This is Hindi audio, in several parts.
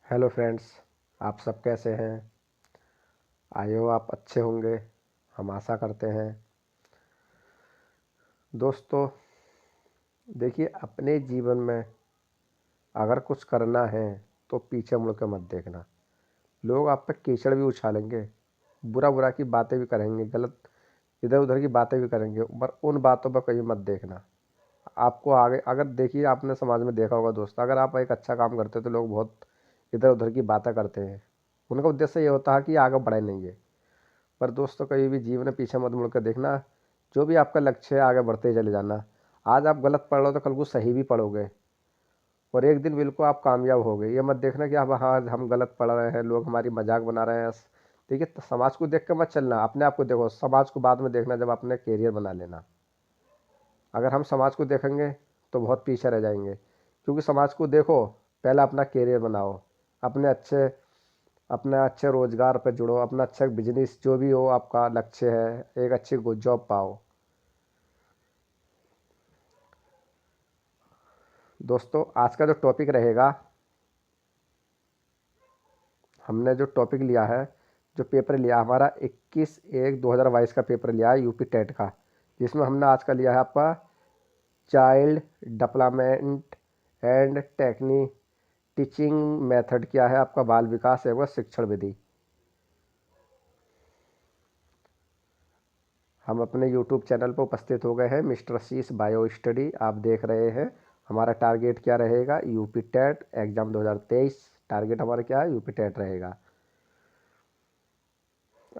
Hello friends. आप सब कैसे हैं? आई हो आप अच्छे होंगे, हम आशा करते हैं। दोस्तों, देखिए, अपने जीवन में अगर कुछ करना है तो पीछे मुड़ के मत देखना। लोग आप पे कीचड़ भी उछालेंगे, बुरा बुरा की बातें भी करेंगे, गलत इधर उधर की बातें भी करेंगे, पर उन बातों पर कहीं मत देखना। आपको आगे अगर देखिए, आपने समाज में देखा होगा दोस्त, अगर आप एक अच्छा काम करते हो तो लोग बहुत इधर उधर की बातें करते हैं। उनका उद्देश्य ये होता है कि आगे बढ़े नहीं है। पर दोस्तों, कभी भी जीवन में पीछे मत मुड़ कर देखना। जो भी आपका लक्ष्य है आगे बढ़ते चले जाना। आज आप गलत पढ़ रहे हो तो कल को सही भी पढ़ोगे, और एक दिन बिल्कुल आप कामयाब हो गए। ये मत देखना कि अब हाँ हम गलत पढ़ रहे हैं, लोग हमारी मजाक बना रहे हैं। देखिए, तो समाज को देख कर मत चलना, अपने आप को देखो। समाज को बाद में देखना जब अपने कैरियर बना लेना। अगर हम समाज को देखेंगे तो बहुत पीछे रह जाएंगे, क्योंकि समाज को देखो, पहले अपना कैरियर बनाओ। अपने अच्छे अपना अच्छे रोजगार पर जुड़ो, अपना अच्छा बिजनेस जो भी हो आपका लक्ष्य है, एक अच्छी जॉब पाओ। दोस्तों, आज का जो टॉपिक रहेगा, हमने जो टॉपिक लिया है, जो पेपर लिया हमारा 21/1/2022 का पेपर लिया है यूपी टेट का, जिसमें हमने आज का लिया है आपका child development and technique teaching method. क्या है आपका? बाल विकास एवं शिक्षण विधि। हम अपने यूट्यूब चैनल पर उपस्थित हो गए हैं, मिस्टर शीश बायो स्टडी आप देख रहे हैं। हमारा टारगेट क्या रहेगा? UP TET exam 2023। टारगेट हमारा क्या है? यूपी टेट रहेगा।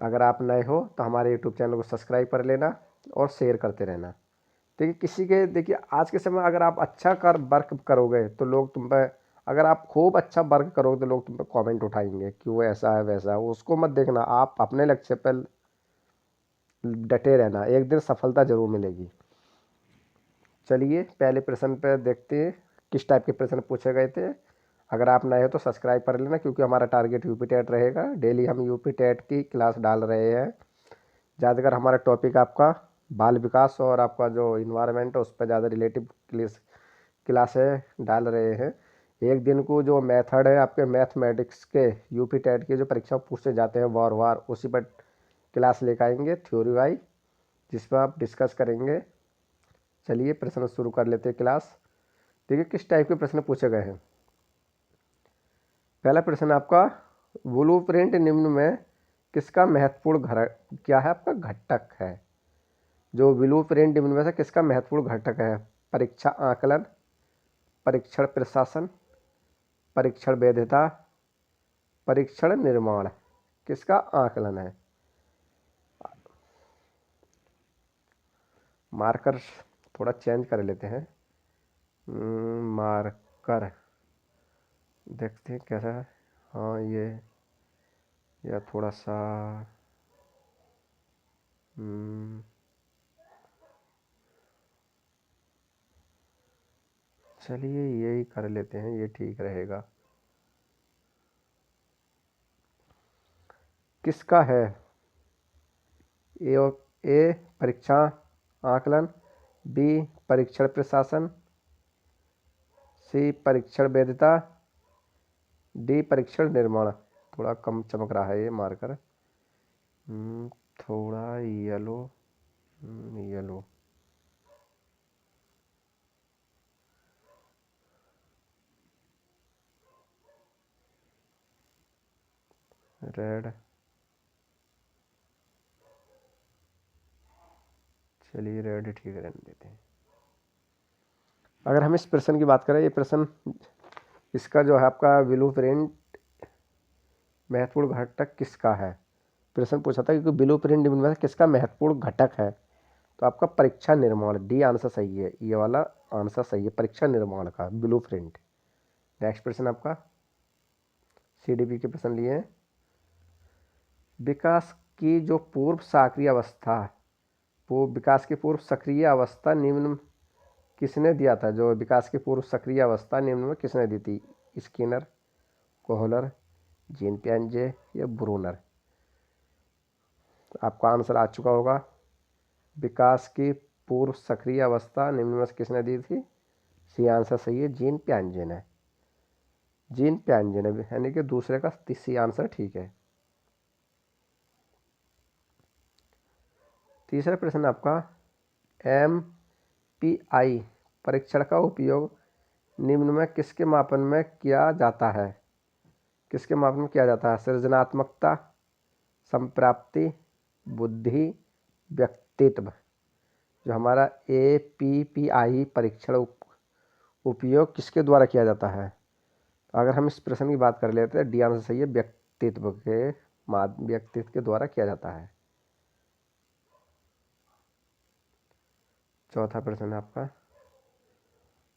अगर आप नए हो तो हमारे यूट्यूब चैनल को सब्सक्राइब कर लेना और शेयर करते रहना। देखिए, आज के समय अगर आप अच्छा वर्क करोगे तो लोग तुम पे, अगर आप खूब अच्छा वर्क करोगे तो लोग तुम पे कमेंट उठाएंगे कि वो ऐसा है वैसा है। उसको मत देखना, आप अपने लक्ष्य पर डटे रहना, एक दिन सफलता जरूर मिलेगी। चलिए, पहले प्रश्न पे देखते हैं किस टाइप के प्रश्न पूछे गए थे। अगर आप नए हो तो सब्सक्राइब कर लेना, क्योंकि हमारा टारगेट यूपी टेट रहेगा। डेली हम यूपी टेट की क्लास डाल रहे हैं। ज़्यादातर हमारा टॉपिक आपका बाल विकास और आपका जो इन्वायरमेंट है उस पर ज़्यादा रिलेटिव क्लासें डाल रहे हैं। एक दिन को जो मेथड है आपके मैथमेटिक्स के यूपी टेट की जो परीक्षा पूछे जाते हैं वार वार, उसी पर क्लास लेकर आएंगे थ्योरी वाइज, जिस पर आप डिस्कस करेंगे। चलिए, प्रश्न शुरू कर लेते हैं क्लास। देखिए, किस टाइप के प्रश्न पूछे गए हैं। पहला प्रश्न आपका, ब्लूप्रिंट निम्न में किसका महत्वपूर्ण क्या है आपका घटक है? जो ब्लूप्रिंट निम्न में से किसका महत्वपूर्ण घटक है? परीक्षा आकलन, परीक्षण प्रशासन, परीक्षण वैधता, परीक्षण निर्माण। किसका आकलन है? मार्कर थोड़ा चेंज कर लेते हैं। मार्कर देखते हैं कैसा है। हाँ, ये या थोड़ा सा चलिए यही कर लेते हैं, ये ठीक रहेगा। किसका है? ए ए परीक्षा आकलन, बी परीक्षण प्रशासन, सी परीक्षण वैधता, डी परीक्षण निर्माण। थोड़ा कम चमक रहा है ये मार्कर। थोड़ा येलो, येलो, रेड। चलिए, रेड ठीक रहने देते हैं। अगर हम इस प्रश्न की बात करें, ये प्रश्न इसका जो है आपका ब्लूप्रिंट महत्वपूर्ण घटक किसका है? प्रश्न पूछा था कि ब्लूप्रिंट में किसका महत्वपूर्ण घटक है, तो आपका परीक्षा निर्माण, डी आंसर सही है। ये वाला आंसर सही है, परीक्षा निर्माण का ब्लूप्रिंट। नेक्स्ट प्रश्न आपका सीडीपी के प्रश्न लिए हैं। विकास की जो पूर्व सक्रिय अवस्था, वो विकास की पूर्व सक्रिय अवस्था निम्न किसने दिया था? जो विकास की पूर्व सक्रिय अवस्था निम्न में किसने दी थी? स्किनर, कोहलर, जीन पियाजे या ब्रूनर? आपका आंसर आ चुका होगा। विकास की पूर्व सक्रिय अवस्था निम्न में से किसने दी थी? सी आंसर सही है, जीन पियाजे ने। जीन पियाजे ने, यानी कि दूसरे का सी आंसर ठीक है। तीसरा प्रश्न आपका, MPI परीक्षण का उपयोग निम्न में किसके मापन में किया जाता है? किसके मापन में किया जाता है? सृजनात्मकता, संप्राप्ति, बुद्धि, व्यक्तित्व। जो हमारा APPI परीक्षण उपयोग किसके द्वारा किया जाता है? अगर हम इस प्रश्न की बात कर लेते हैं, डी आंसर सही है, व्यक्तित्व के द्वारा किया जाता है। चौथा प्रश्न है आपका,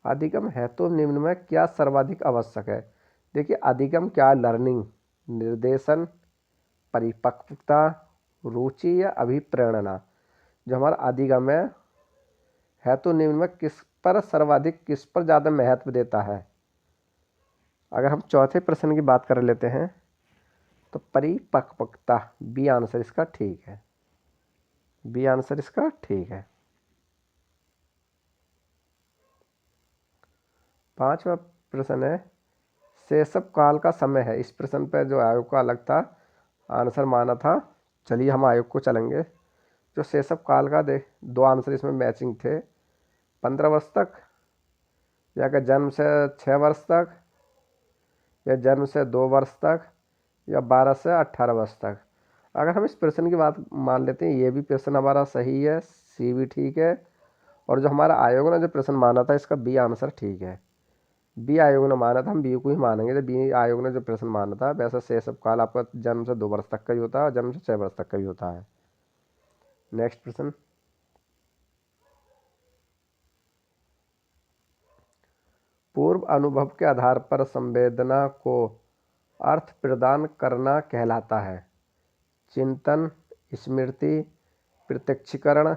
अधिगम है तो निम्न में क्या सर्वाधिक आवश्यक है? देखिए, अधिगम क्या? लर्निंग, निर्देशन, परिपक्वता, रुचि या अभिप्रेरणा। जो हमारा अधिगम है तो निम्न में किस पर सर्वाधिक, किस पर ज़्यादा महत्व देता है? अगर हम चौथे प्रश्न की बात कर लेते हैं तो परिपक्वता, बी आंसर इसका ठीक है। बी आंसर इसका ठीक है। पांचवा प्रश्न है, शैशव काल का समय है। इस प्रश्न पर जो आयोग का अलग था आंसर माना था, चलिए हम आयोग को चलेंगे। जो शैशव काल का दो आंसर इसमें मैचिंग थे, 15 वर्ष तक, या कि जन्म से 6 वर्ष तक, या जन्म से 2 वर्ष तक, या 12 से 18 वर्ष तक। अगर हम इस प्रश्न की बात मान लेते हैं, ये भी प्रश्न हमारा सही है, सी भी ठीक है, और जो हमारा आयोग ने जो प्रश्न माना था इसका बी आंसर ठीक है। बी आयोग ने माना था, हम बी को ही मानेंगे। तो बी आयोग ने जो प्रश्न माना था, वैसा शैशव काल आपका जन्म से 2 वर्ष तक का ही होता है और जन्म से 6 वर्ष तक का ही होता है। नेक्स्ट प्रश्न, पूर्व अनुभव के आधार पर संवेदना को अर्थ प्रदान करना कहलाता है? चिंतन, स्मृति, प्रत्यक्षीकरण,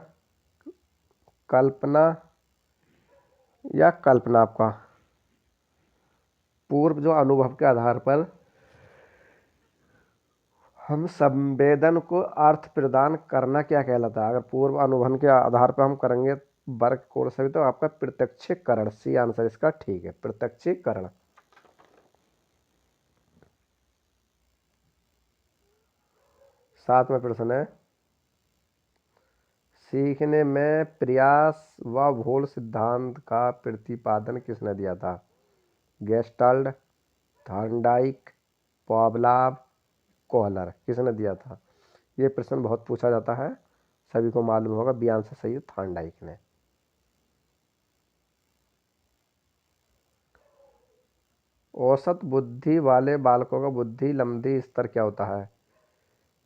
कल्पना या कल्पना। आपका पूर्व जो अनुभव के आधार पर हम संवेदन को अर्थ प्रदान करना क्या कहलाता है? अगर पूर्व अनुभव के आधार पर हम करेंगे वर्ग कोर्स भी, तो आपका प्रत्यक्षीकरण, सी आंसर इसका ठीक है, प्रत्यक्षीकरण। सातवां प्रश्न है, सीखने में प्रयास व भूल सिद्धांत का प्रतिपादन किसने दिया था? Gestalt, Thorndike, Pavlov, Kohler. किसने दिया था? ये प्रश्न बहुत पूछा जाता है, सभी को मालूम होगा, बी आंसर सही है, थॉर्नडाइक ने। औसत बुद्धि वाले बालकों का बुद्धि लब्धि स्तर क्या होता है?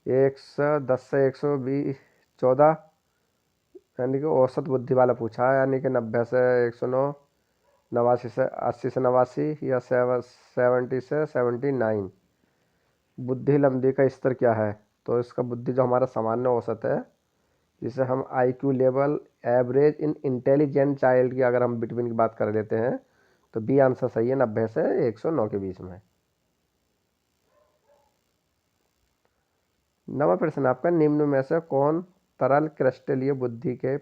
110 से 120, 14, यानी कि औसत बुद्धि वाला पूछा है, यानी कि 90 से 109, 89 से 80 से 89, या 70 से 79। बुद्धि लब्धि का स्तर क्या है? तो इसका बुद्धि जो हमारा सामान्य औसत है, जिसे हम IQ level, average in intelligent child की अगर हम बिटवीन की बात कर लेते हैं, तो बी आंसर सही है, 90 से 109 के बीच में। नवा प्रश्न आपका, निम्न में से कौन तरल क्रिस्टलीय बुद्धि के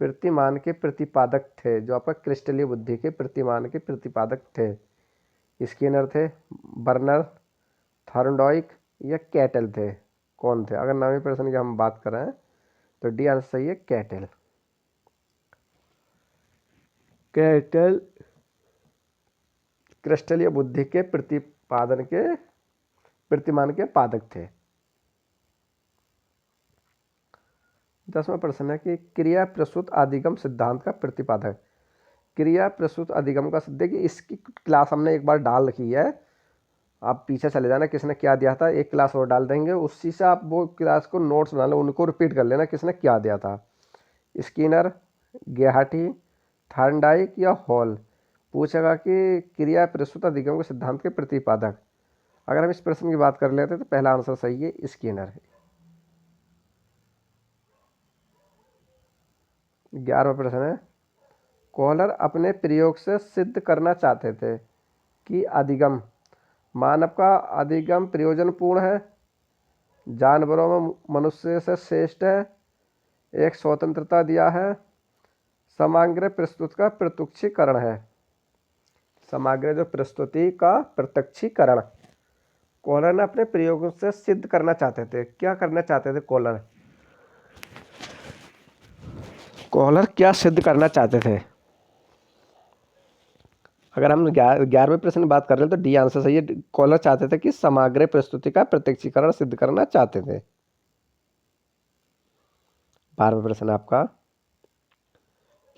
प्रतिमान के प्रतिपादक थे? जो आपका क्रिस्टलीय बुद्धि के प्रतिमान के प्रतिपादक थे, स्किनर थे, बर्नर, थॉर्नडाइक या कैटल थे? कौन थे? अगर नवे प्रश्न की हम बात करें तो डी आंसर सही है, कैटल। कैटल क्रिस्टलीय बुद्धि के प्रतिमान के पादक थे। 10वां प्रश्न है कि क्रिया प्रसूत अधिगम सिद्धांत का प्रतिपादक। क्रिया प्रसूत अधिगम का सिद्ध, कि इसकी क्लास हमने एक बार डाल रखी है, आप पीछे चले जाना, किसने क्या दिया था, एक क्लास और डाल देंगे, उसी से आप वो क्लास को नोट्स बना लो, उनको रिपीट कर लेना किसने क्या दिया था। स्किनर, गेहाटी, थॉर्नडाइक या हॉल। पूछेगा कि क्रिया प्रसूत अधिगम के सिद्धांत के प्रतिपादक। अगर हम इस प्रश्न की बात कर लेते हैं तो पहला आंसर सही है, स्किनर। 11वां प्रश्न है, कोहलर अपने प्रयोग से सिद्ध करना चाहते थे कि अधिगम मानव का अधिगम प्रयोजनपूर्ण है, जानवरों में मनुष्य से श्रेष्ठ है, एक स्वतंत्रता दिया है, समग्र प्रस्तुत का प्रत्यक्षीकरण है। समग्र जो प्रस्तुति का प्रत्यक्षीकरण कॉलर ने अपने प्रयोगों से सिद्ध करना चाहते थे। क्या करना चाहते थे कॉलर? कॉलर क्या सिद्ध करना चाहते थे? अगर हम 11वें प्रश्न की बात कर रहे हैं तो डी आंसर सही है। कॉलर चाहते थे कि समग्र प्रस्तुति का प्रत्यक्षीकरण सिद्ध करना चाहते थे। 12वां प्रश्न आपका,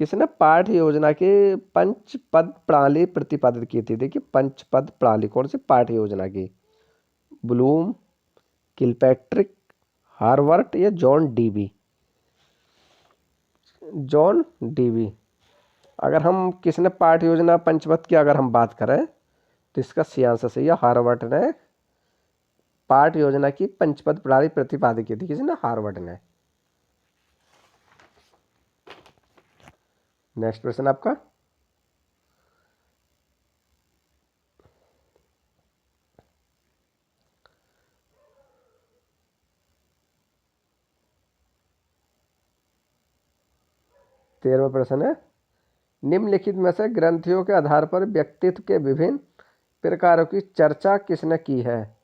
किसने पाठ्य योजना की पंच पद प्रणाली प्रतिपादित की थी? देखिए पंच पद प्रणाली कौन सी पाठ्य योजना की? ब्लूम, किलपैट्रिक, हार्वर्ट या जॉन डीवी? John Dewey. अगर हम किसने पाठ्य योजना पंचपद की अगर हम बात करें तो इसका सी आंसर सही है। हार्वर्ड ने पाठ्य योजना की पंचपद प्रणाली प्रतिपादित की थी। किसने? हार्वर्ड ने। नेक्स्ट प्रश्न आपका, तेरहवां प्रश्न है, निम्नलिखित में से ग्रंथियों के आधार पर व्यक्तित्व के विभिन्न प्रकारों की चर्चा किसने की है?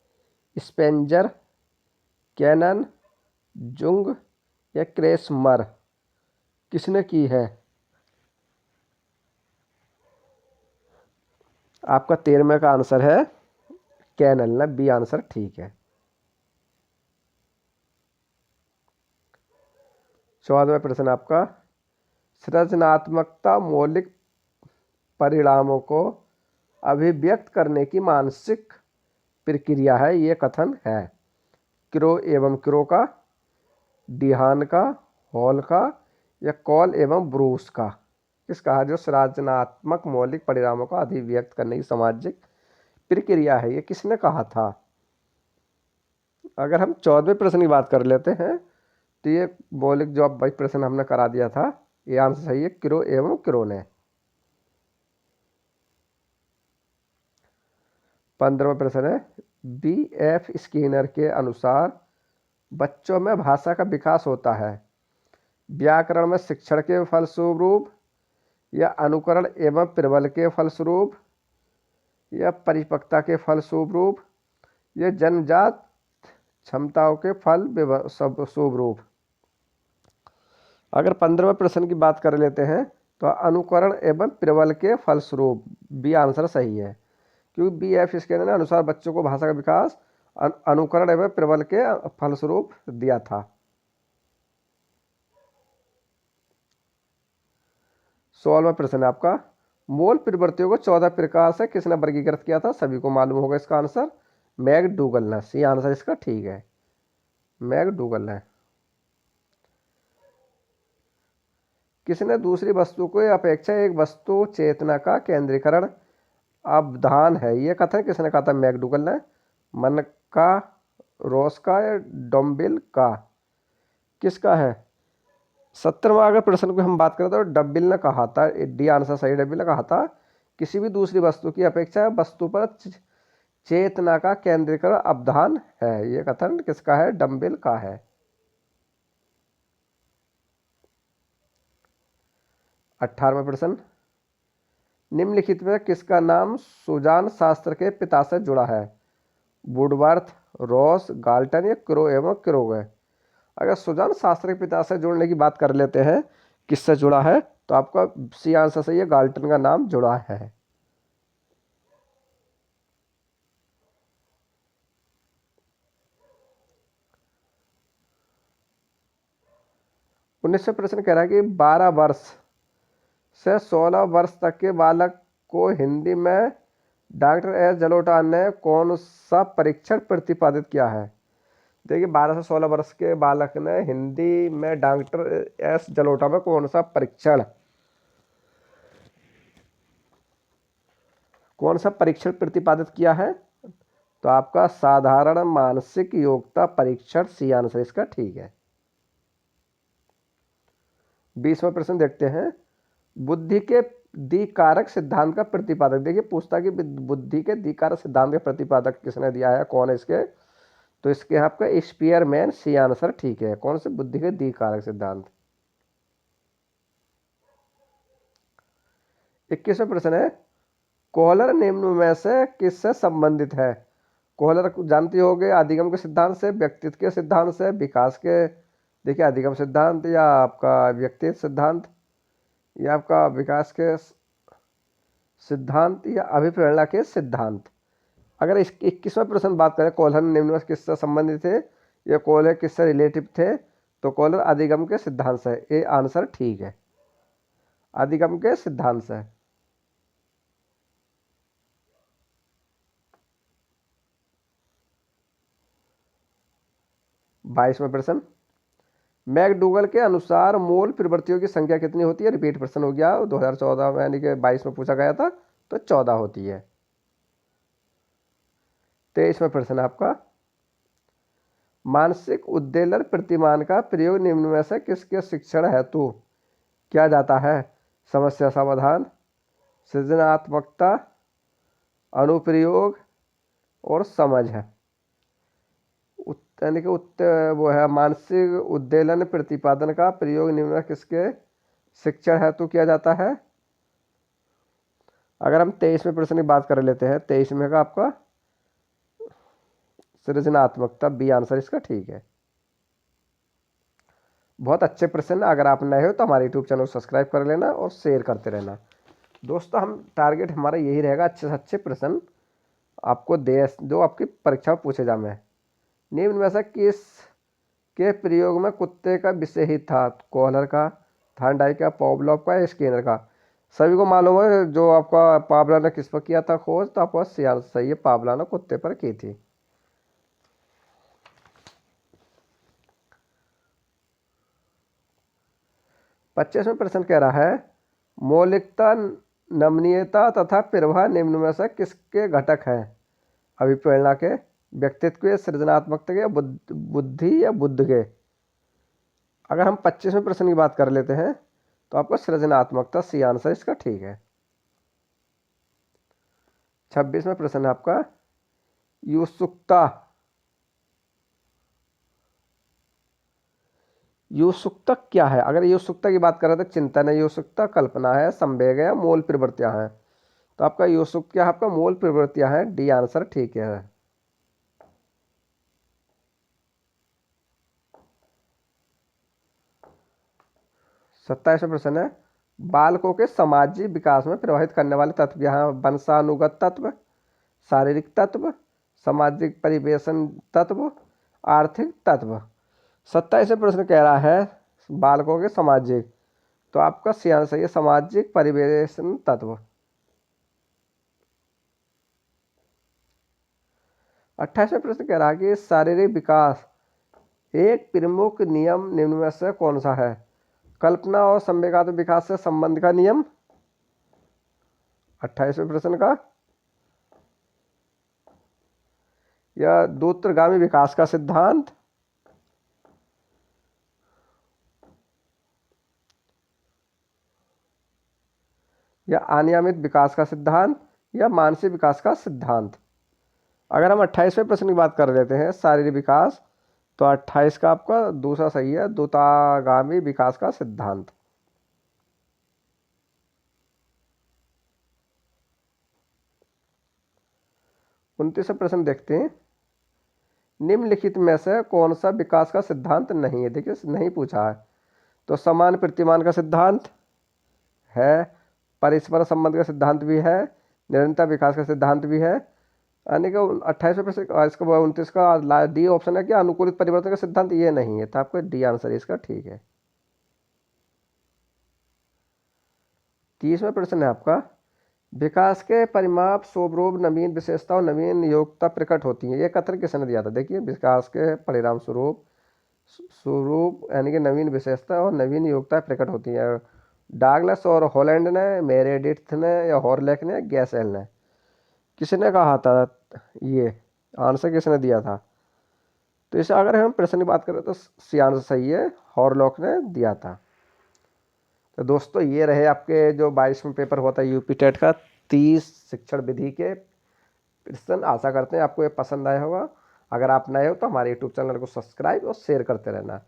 स्पेंजर, कैनन, जुंग या क्रेसमर? किसने की है? आपका 13वें का आंसर है कैनल ना, बी आंसर ठीक है। 14वां प्रश्न आपका, सृजनात्मकता मौलिक परिणामों को अभिव्यक्त करने की मानसिक प्रक्रिया है, ये कथन है। क्रो एवं क्रो का, डिहान का, हॉल का या कॉल एवं ब्रूस का? किसका है? जो सृजनात्मक मौलिक परिणामों को अभिव्यक्त करने की सामाजिक प्रक्रिया है, ये किसने कहा था? अगर हम 14वें प्रश्न की बात कर लेते हैं तो ये मौलिक जो अब प्रश्न हमने करा दिया था, ये आंसर सही है, क्रो एवं क्रो ने। 15वां प्रश्न है, B.F. स्किनर के अनुसार बच्चों में भाषा का विकास होता है व्याकरण में शिक्षण के फलस्वरूप या अनुकरण एवं प्रबल के फलस्वरूप या परिपक्वता के फलस्वरूप या जन्मजात क्षमताओं के फल स्वरूप? अगर 15वें प्रश्न की बात कर लेते हैं तो अनुकरण एवं प्रबल के फलस्वरूप, बी आंसर सही है, क्योंकि B.F. स्किनर ने अनुसार बच्चों को भाषा का विकास अनुकरण एवं प्रबल के फलस्वरूप दिया था। 16वां प्रश्न आपका, मूल प्रवृत्तियों को 14 प्रकार से किसने वर्गीकृत किया था? सभी को मालूम होगा इसका आंसर, मैकडूगल ने। सी आंसर इसका ठीक है, मैकडूगल ने। किसने दूसरी वस्तु को अपेक्षा एक वस्तु चेतना का केंद्रीकरण अवधान है, ये कथन किसने कहा था? मैकडूगल ने। मन का, रोस का या डॉम्बिल का? किसका है? 17वां अगर प्रश्न की हम बात करें तो डब्बिल ने कहा था, डी आंसर सही, डब्बिल ने कहा था किसी भी दूसरी वस्तु की अपेक्षा वस्तु पर चेतना का केंद्रीकरण अवधान है, ये कथन किसका है? डम्बिल का है। 18वां प्रश्न, निम्नलिखित में किसका नाम सुजान शास्त्र के पिता से जुड़ा है? वुडवर्थ, रॉस, गाल्टन या क्रो एवं क्रोग? अगर सुजान शास्त्र के पिता से जुड़ने की बात कर लेते हैं किससे जुड़ा है तो आपका सी आंसर सही है, गाल्टन का नाम जुड़ा है। 19वां प्रश्न कह रहा है कि 12 वर्ष से 16 वर्ष तक के बालक को हिंदी में डॉक्टर एस जलोटा ने कौन सा परीक्षण प्रतिपादित किया है? देखिए 12 से 16 वर्ष के बालक ने हिंदी में डॉक्टर एस जलोटा में कौन सा परीक्षण प्रतिपादित किया है? तो आपका साधारण मानसिक योग्यता परीक्षण, सी आंसर इसका ठीक है। 20वां प्रश्न देखते हैं, बुद्धि के द्विकारक सिद्धांत का प्रतिपादक। देखिए पूछता कि बुद्धि के द्विकारक सिद्धांत के प्रतिपादक किसने दिया है, कौन है इसके? तो इसके आपका स्पीयरमैन, सी आंसर ठीक है। कौन से? बुद्धि के द्विकारक सिद्धांत। 21वां प्रश्न है, कोहलर निम्न में से किससे संबंधित है? कोहलर को जानती होगे, अधिगम के सिद्धांत से, व्यक्तित्व के सिद्धांत से, विकास के, देखिए अधिगम सिद्धांत या आपका व्यक्तित्व सिद्धांत या आपका विकास के सिद्धांत या अभिप्रेरणा के सिद्धांत। अगर इस 21वां प्रश्न बात करें कोहलर निम्न में किससे संबंधित थे या कोहलर किससे रिलेटिव थे, तो कोहलर अधिगम के सिद्धांत से, ये आंसर ठीक है, अधिगम के सिद्धांत से। 22वां प्रश्न, मैकडूगल के अनुसार मोल प्रवृत्तियों की संख्या कितनी होती है? रिपीट प्रश्न हो गया, 2014 में यानी कि 22 में पूछा गया था, तो 14 होती है। 23वां प्रश्न आपका, मानसिक उद्वेलन प्रतिमान का प्रयोग निम्न में से किसके शिक्षण हेतु किया जाता है? समस्या समाधान, सृजनात्मकता, अनुप्रयोग और समझ है। यानी कि वो है मानसिक उद्वेलन प्रतिपादन का प्रयोग निम्न में किसके शिक्षण हेतु किया जाता है? अगर हम 23वें प्रश्न की बात कर लेते हैं, 23वें का आपका सृजनात्मकता, बी आंसर इसका ठीक है। बहुत अच्छे प्रश्न, अगर आप नए हो तो हमारे यूट्यूब चैनल को सब्सक्राइब कर लेना और शेयर करते रहना। दोस्तों हम टारगेट हमारा यही रहेगा, अच्छे से अच्छे प्रश्न आपको दे जो आपकी परीक्षा में पूछे जाए। निम्न में से किस के प्रयोग में कुत्ते का विषय ही था? कोहलर का, थार्नडाइक का, पावलोव का या स्किनर का? सभी को मालूम है जो आपका पावलोव ने किस पर किया था खोज, तो आपका सही है, पावलोव ने कुत्ते पर की थी। 25वां प्रश्न कह रहा है, मौलिकता, नमनीयता तथा प्रवाह निम्न में से किसके घटक हैं? अभिप्रेरणा के, व्यक्तित्व के, सृजनात्मकता के, बुद्धि या बुद्ध के? अगर हम 25वें प्रश्न की बात कर लेते हैं तो आपका सृजनात्मकता, सी आंसर इसका ठीक है। 26वां प्रश्न आपका, युत्सुकता, युत्सुकता क्या है? अगर युत्सुकता की बात करें तो चिंतन है, युत्सुकता कल्पना है, संवेग है, मूल प्रवृत्तियां हैं। तो आपका युत्सुक क्या है? आपका मूल प्रवृत्तियां हैं, डी आंसर ठीक है। 27वां प्रश्न है, बालकों के सामाजिक विकास में प्रभावित करने वाले तत्व यहाँ वंशानुगत तत्व, शारीरिक तत्व, सामाजिक परिवेशन तत्व, आर्थिक तत्व। 27वां प्रश्न कह रहा है बालकों के सामाजिक, तो आपका सी आंसर है सामाजिक परिवेशन तत्व। 28वां प्रश्न कह रहा है कि शारीरिक विकास एक प्रमुख नियम निम्न में से कौन सा है? कल्पना और संवेगात्मक विकास से संबंध का नियम। 28वें प्रश्न का, या दूरगामी विकास का सिद्धांत, या अनियमित विकास का सिद्धांत, या मानसिक विकास का सिद्धांत? अगर हम 28वें प्रश्न की बात कर लेते हैं शारीरिक विकास, तो 28 का आपका दूसरा सही है, दूरगामी विकास का सिद्धांत। 29वां प्रश्न देखते हैं, निम्नलिखित में से कौन सा विकास का सिद्धांत नहीं है? देखिए नहीं पूछा है, तो समान प्रतिमान का सिद्धांत है, परस्पर संबंध का सिद्धांत भी है, निरंतर विकास का सिद्धांत भी है। यानी कि 28वें प्रश्न इसका 29 का डी ऑप्शन है कि अनुकूलित परिवर्तन का सिद्धांत, ये नहीं है, तो आपका डी आंसर इसका ठीक है। 30वां प्रश्न है आपका, विकास के परिमाप स्वरूप नवीन विशेषता और नवीन योग्यता प्रकट होती है, ये कथन किसने दिया था? देखिए विकास के परिणाम स्वरूप स्वरूप यानी कि नवीन विशेषता और नवीन योग्यता प्रकट होती है। डागलस और हॉलैंड ने, मेरेडिथ ने या हॉर्लेक ने, गैसेल ने? किसने कहा था ये आंसर, किसने दिया था? तो इसे अगर हम प्रश्न की बात करें तो सी आंसर सही है, हॉर्लॉक ने दिया था। तो दोस्तों ये रहे आपके जो 22वें पेपर हुआ था यूपी टेट का 30 शिक्षण विधि के प्रश्न। आशा करते हैं आपको ये पसंद आया होगा। अगर आप नए हो तो हमारे यूट्यूब चैनल को सब्सक्राइब और शेयर करते रहना।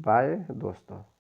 बाय दोस्तों।